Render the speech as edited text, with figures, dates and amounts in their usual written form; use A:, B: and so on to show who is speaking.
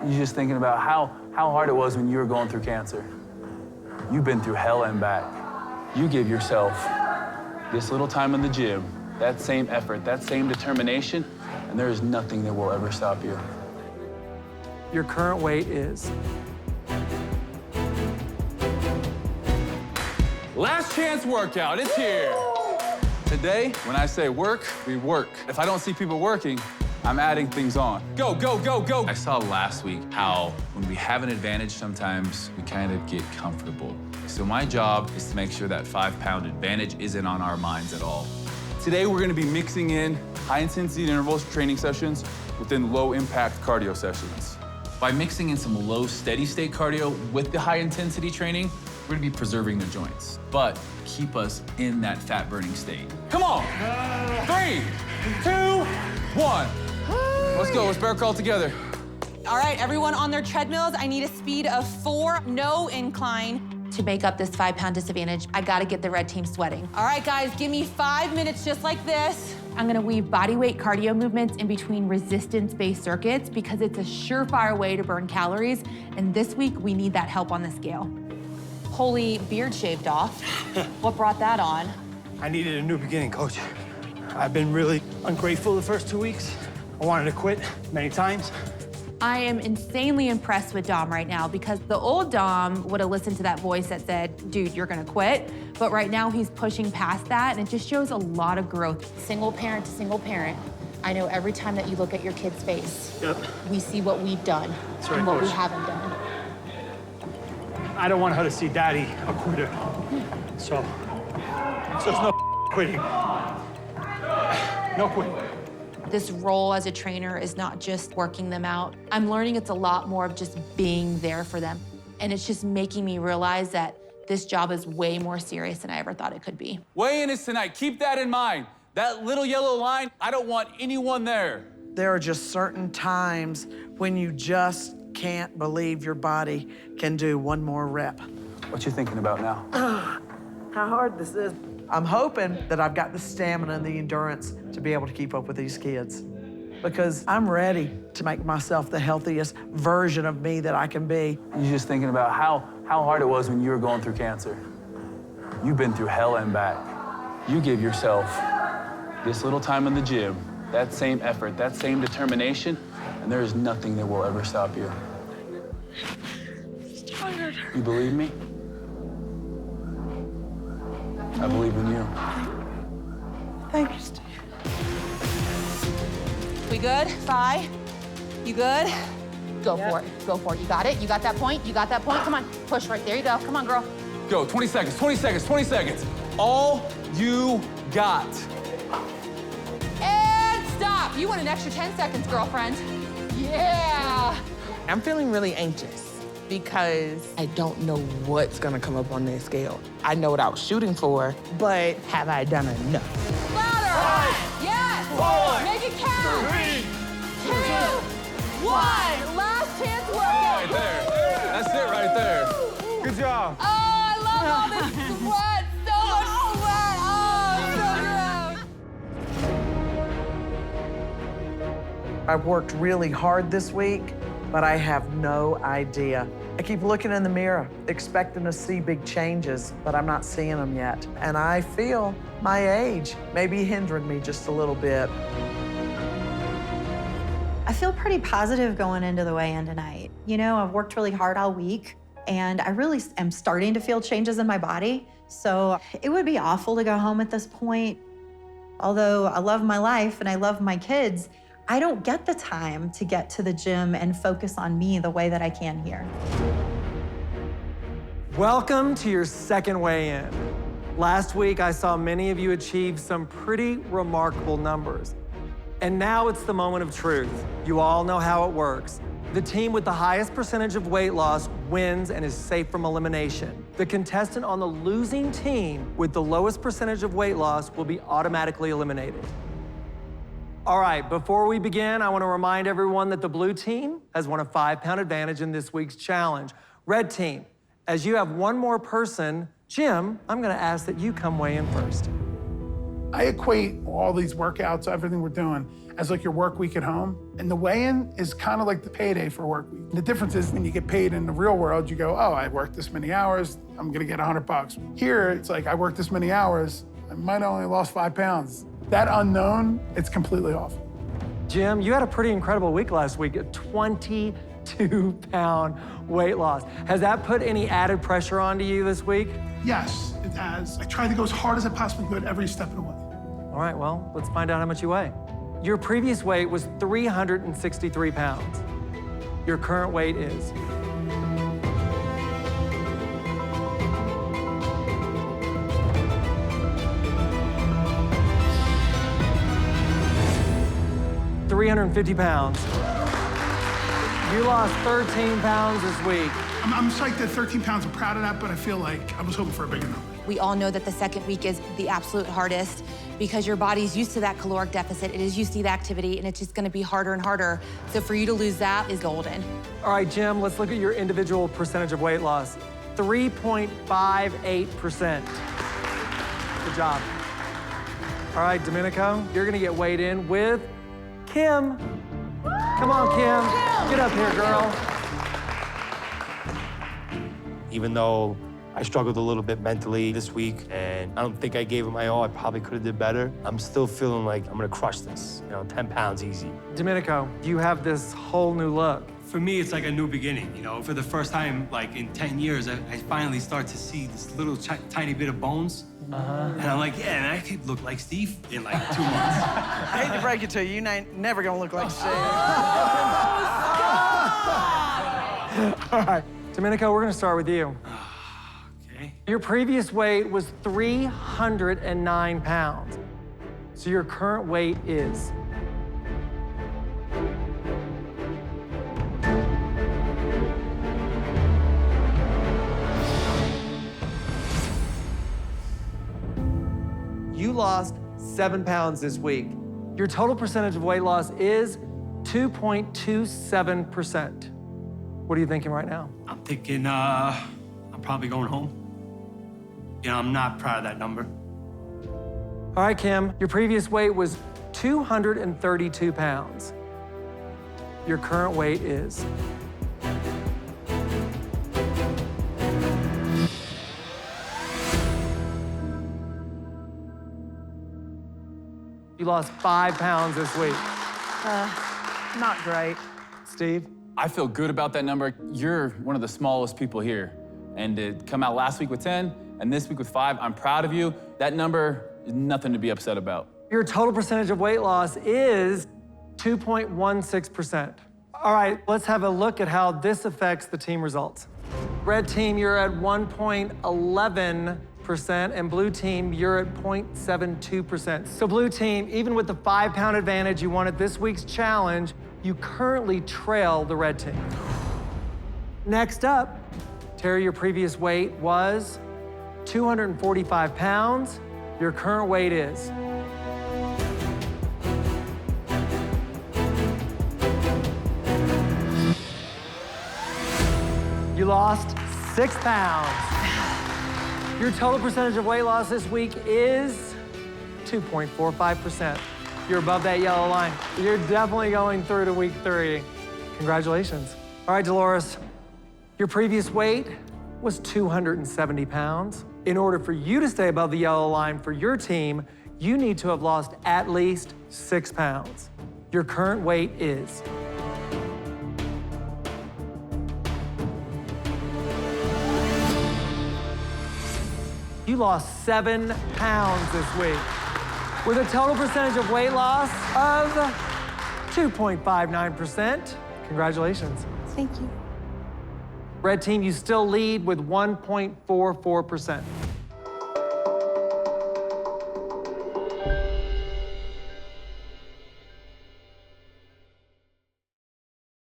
A: You're just thinking about how hard it was when you were going through cancer. You've been through hell and back. You give yourself this little time in the gym, that same effort, that same determination, and there is nothing that will ever stop you.
B: Your current weight is?
A: Last chance workout, it's here. Today, when I say work, we work. If I don't see people working, I'm adding things on. Go, go, go, go. I saw last week how when we have an advantage, sometimes we kind of get comfortable. So my job is to make sure that 5-pound advantage isn't on our minds at all. Today, we're gonna be mixing in high-intensity intervals training sessions within low-impact cardio sessions. By mixing in some low steady-state cardio with the high-intensity training, we're gonna be preserving the joints, but keep us in that fat-burning state. Come on! 3, 2, 1. Let's go, let's bear crawl together.
C: All right, everyone on their treadmills, I need a speed of 4, no incline.
D: To make up this 5-pound disadvantage, I gotta get the red team sweating.
C: All right, guys, give me 5 minutes just like this.
D: I'm gonna weave bodyweight cardio movements in between resistance-based circuits because it's a surefire way to burn calories, and this week we need that help on the scale.
C: Holy beard shaved off. What brought that on?
B: I needed a new beginning, Coach. I've been really ungrateful the first 2 weeks. I wanted to quit many times.
D: I am insanely impressed with Dom right now because the old Dom would have listened to that voice that said, dude, you're gonna quit. But right now he's pushing past that and it just shows a lot of growth.
E: Single parent to single parent, I know every time that you look at your kid's face, we see what we've done and what we haven't done.
B: I don't want her to see Daddy a quitter. So it's no quitting. No quitting.
D: This role as a trainer is not just working them out. I'm learning it's a lot more of just being there for them. And it's just making me realize that this job is way more serious than I ever thought it could be.
A: Weigh-in is tonight, keep that in mind. That little yellow line, I don't want anyone there.
F: There are just certain times when you just can't believe your body can do one more rep.
A: What you thinking about now?
F: How hard this is. I'm hoping that I've got the stamina and the endurance to be able to keep up with these kids because I'm ready to make myself the healthiest version of me that I can be.
A: You're just thinking about how hard it was when you were going through cancer. You've been through hell and back. You give yourself this little time in the gym, that same effort, that same determination, and there is nothing that will ever stop you.
F: I'm tired.
A: You believe me? I believe in you.
F: Thank you, Steve.
C: We good? 5? You good?
E: Go for it, go for it. You got it? You got that point? You got that point? Come on, push right there you go. Come on, girl.
A: Go, 20 seconds, 20 seconds, 20 seconds. All you got.
C: And stop. You want an extra 10 seconds, girlfriend. Yeah.
G: I'm feeling really anxious because I don't know what's gonna come up on that scale. I know what I was shooting for, but have I done enough?
C: Louder. 5, yes.
B: 4,
C: Make it count.
B: 3,
C: 2, 1. Last chance workout.
A: Right there. That's it right there.
B: Good job.
C: Oh, I love all this sweat. So much sweat. Oh, so gross.
F: I've worked really hard this week, but I have no idea. I keep looking in the mirror, expecting to see big changes, but I'm not seeing them yet. And I feel my age may be hindering me just a little bit.
H: I feel pretty positive going into the weigh-in tonight. You know, I've worked really hard all week, and I really am starting to feel changes in my body. So it would be awful to go home at this point. Although I love my life and I love my kids, I don't get the time to get to the gym and focus on me the way that I can here.
B: Welcome to your second weigh-in. Last week, I saw many of you achieve some pretty remarkable numbers. And now it's the moment of truth. You all know how it works. The team with the highest percentage of weight loss wins and is safe from elimination. The contestant on the losing team with the lowest percentage of weight loss will be automatically eliminated. All right, before we begin, I want to remind everyone that the blue team has won a 5-pound advantage in this week's challenge. Red team, as you have one more person, Jim, I'm going to ask that you come weigh in first.
I: I equate all these workouts, everything we're doing, as like your work week at home. And the weigh-in is kind of like the payday for work week. The difference is when you get paid in the real world, you go, oh, I worked this many hours, I'm gonna get $100. Here, it's like, I worked this many hours, I might have only lost 5 pounds. That unknown, it's completely off.
B: Jim, you had a pretty incredible week last week, a 22-pound weight loss. Has that put any added pressure onto you this week?
I: Yes, it has. I tried to go as hard as I possibly could every step of the way.
B: All right, well, let's find out how much you weigh. Your previous weight was 363 pounds. Your current weight is 350 pounds. You lost 13 pounds this week.
I: I'm psyched at 13 pounds. I'm proud of that, but I feel like I was hoping for a bigger number.
C: We all know that the second week is the absolute hardest because your body's used to that caloric deficit. It is used to the activity, and it's just gonna be harder and harder. So for you to lose that is golden.
B: All right, Jim, let's look at your individual percentage of weight loss. 3.58%. Good job. All right, Dominico, you're gonna get weighed in with Kim. Come on, Kim. Get up here, girl.
J: Even though I struggled a little bit mentally this week, and I don't think I gave it my all, I probably could have did better. I'm still feeling like I'm gonna crush this. 10 pounds easy.
B: Dominico, you have this whole new look.
K: For me, it's like a new beginning, For the first time, like in 10 years, I finally start to see this little tiny bit of bones. And I'm like, yeah, man, I could look like Steve in like 2 months.
F: I hate to break it to you, you ain't never gonna look like Steve.
B: All right, Dominico, we're gonna start with you.
K: Okay.
B: Your previous weight was 309 pounds. So your current weight is you lost 7 pounds this week. Your total percentage of weight loss is 2.27%. What are you thinking right now?
K: I'm thinking, I'm probably going home. I'm not proud of that number.
B: All right, Kim, your previous weight was 232 pounds. Your current weight is you lost 5 pounds this week.
F: Not great.
B: Steve?
A: I feel good about that number. You're one of the smallest people here. And to come out last week with 10 and this week with 5, I'm proud of you. That number is nothing to be upset about.
B: Your total percentage of weight loss is 2.16%. All right, let's have a look at how this affects the team results. Red team, you're at 1.11%, and blue team, you're at 0.72%. So blue team, even with the 5-pound advantage you won at this week's challenge, you currently trail the red team. Next up, Terry, your previous weight was 245 pounds. Your current weight is you lost 6 pounds. Your total percentage of weight loss this week is 2.45%. You're above that yellow line. You're definitely going through to week 3. Congratulations. All right, Dolores, your previous weight was 270 pounds. In order for you to stay above the yellow line for your team, you need to have lost at least 6 pounds. Your current weight is you lost 7 pounds this week, with a total percentage of weight loss of 2.59%. Congratulations.
C: Thank you.
B: Red team, you still lead with 1.44%.